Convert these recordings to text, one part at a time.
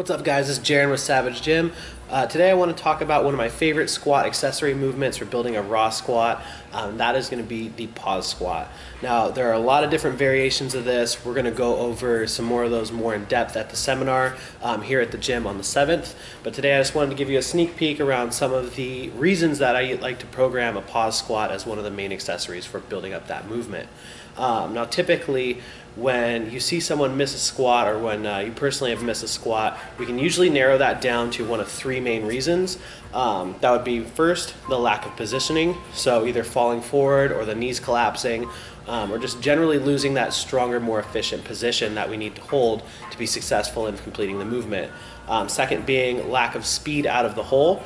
What's up guys, this is Jeron with Savage Gym. Today I want to talk about one of my favorite squat accessory movements for building a raw squat. That is going to be the pause squat. Now there are a lot of different variations of this. We're going to go over some more of those more in depth at the seminar here at the gym on the 7th. But today I just wanted to give you a sneak peek around some of the reasons that I like to program a pause squat as one of the main accessories for building up that movement. Now typically when you see someone miss a squat, or when you personally have missed a squat, we can usually narrow that down to one of three main reasons. That would be first, the lack of positioning, so either falling forward or the knees collapsing, or just generally losing that stronger, more efficient position that we need to hold to be successful in completing the movement. Second being lack of speed out of the hole.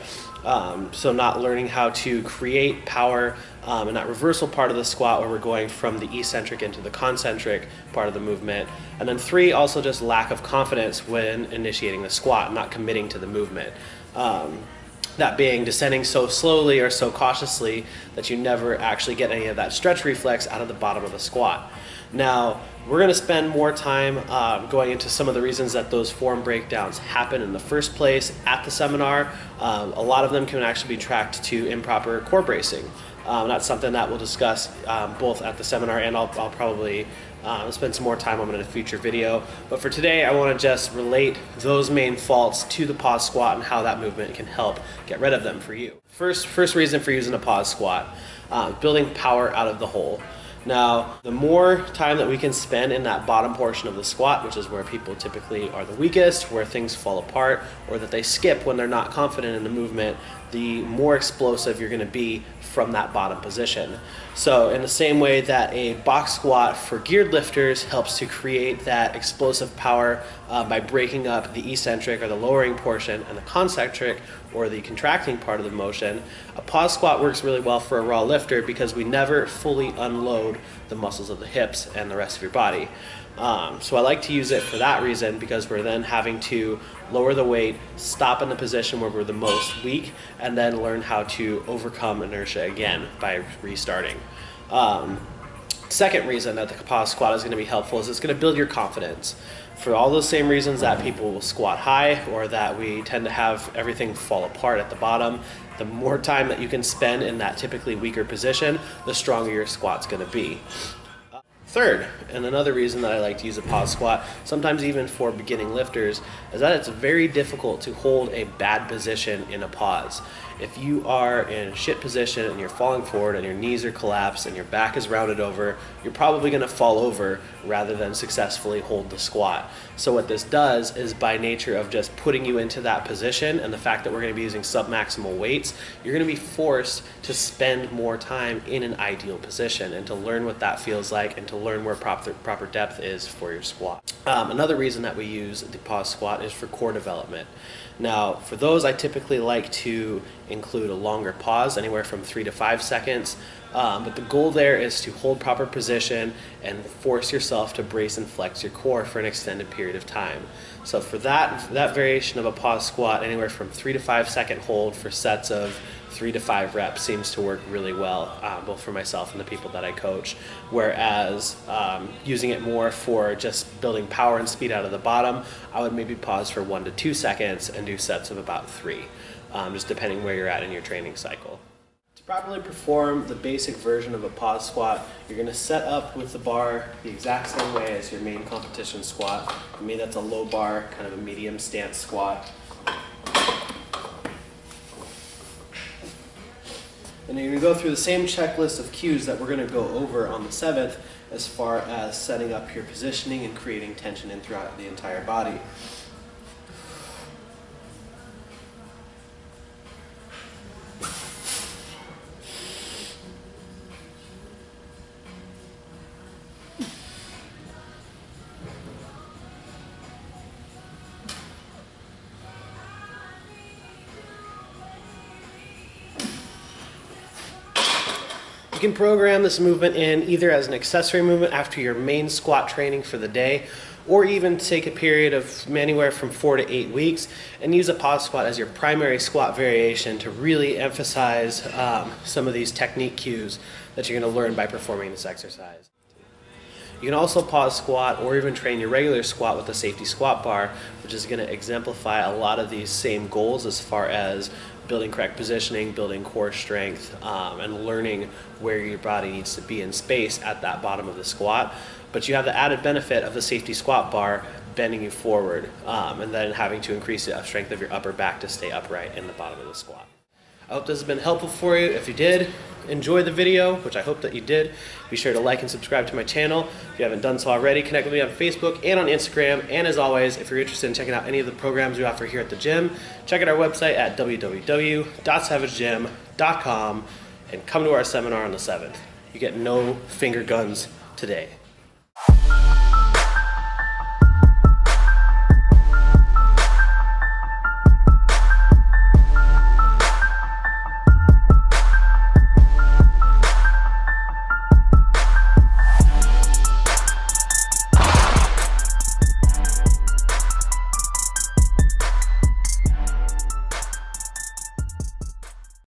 So not learning how to create power in that reversal part of the squat where we're going from the eccentric into the concentric part of the movement. And then three, also just lack of confidence when initiating the squat, not committing to the movement. That being descending so slowly or so cautiously that you never actually get any of that stretch reflex out of the bottom of the squat. Now, we're going to spend more time going into some of the reasons that those form breakdowns happen in the first place at the seminar. A lot of them can actually be tracked to improper core bracing. That's something that we'll discuss both at the seminar, and I'll probably spend some more time on it in a future video. But for today, I want to just relate those main faults to the pause squat and how that movement can help get rid of them for you. First reason for using a pause squat, building power out of the hole. Now, the more time that we can spend in that bottom portion of the squat, which is where people typically are the weakest, where things fall apart, or that they skip when they're not confident in the movement, the more explosive you're going to be from that bottom position. So in the same way that a box squat for geared lifters helps to create that explosive power by breaking up the eccentric or the lowering portion and the concentric or the contracting part of the motion, a pause squat works really well for a raw lifter because we never fully unload the muscles of the hips and the rest of your body. So I like to use it for that reason, because we're then having to lower the weight, stop in the position where we're the most weak, and then learn how to overcome inertia again by restarting. Second reason that the pause squat is going to be helpful is it's going to build your confidence. For all those same reasons that people will squat high, or that we tend to have everything fall apart at the bottom, the more time that you can spend in that typically weaker position, the stronger your squat's going to be. Third, and another reason that I like to use a pause squat, sometimes even for beginning lifters, is that it's very difficult to hold a bad position in a pause. If you are in a shit position and you're falling forward and your knees are collapsed and your back is rounded over, you're probably going to fall over rather than successfully hold the squat. So what this does is, by nature of just putting you into that position and the fact that we're going to be using submaximal weights, you're going to be forced to spend more time in an ideal position and to learn what that feels like and to learn where proper depth is for your squat. Another reason that we use the pause squat is for core development. Now, for those, I typically like to include a longer pause, anywhere from 3 to 5 seconds. But the goal there is to hold proper position and force yourself to brace and flex your core for an extended period of time. So for that variation of a pause squat, anywhere from 3 to 5 second hold for sets of 3 to 5 reps seems to work really well, both for myself and the people that I coach. Whereas using it more for just building power and speed out of the bottom, I would maybe pause for 1 to 2 seconds and do sets of about 3, just depending where you're at in your training cycle. To properly perform the basic version of a pause squat, you're going to set up with the bar the exact same way as your main competition squat. For me, that's a low bar, kind of a medium stance squat. And you're going to go through the same checklist of cues that we're going to go over on the 7th, as far as setting up your positioning and creating tension in throughout the entire body. You can program this movement in either as an accessory movement after your main squat training for the day, or even take a period of anywhere from 4 to 8 weeks and use a pause squat as your primary squat variation to really emphasize some of these technique cues that you're going to learn by performing this exercise. You can also pause squat or even train your regular squat with a safety squat bar, which is going to exemplify a lot of these same goals as far as building correct positioning, building core strength, and learning where your body needs to be in space at that bottom of the squat. But you have the added benefit of the safety squat bar bending you forward, and then having to increase the strength of your upper back to stay upright in the bottom of the squat. I hope this has been helpful for you. If you did enjoy the video, which I hope that you did, be sure to like and subscribe to my channel. If you haven't done so already, connect with me on Facebook and on Instagram. And as always, if you're interested in checking out any of the programs we offer here at the gym, check out our website at www.savagegym.com and come to our seminar on the 7th. You get no finger guns today.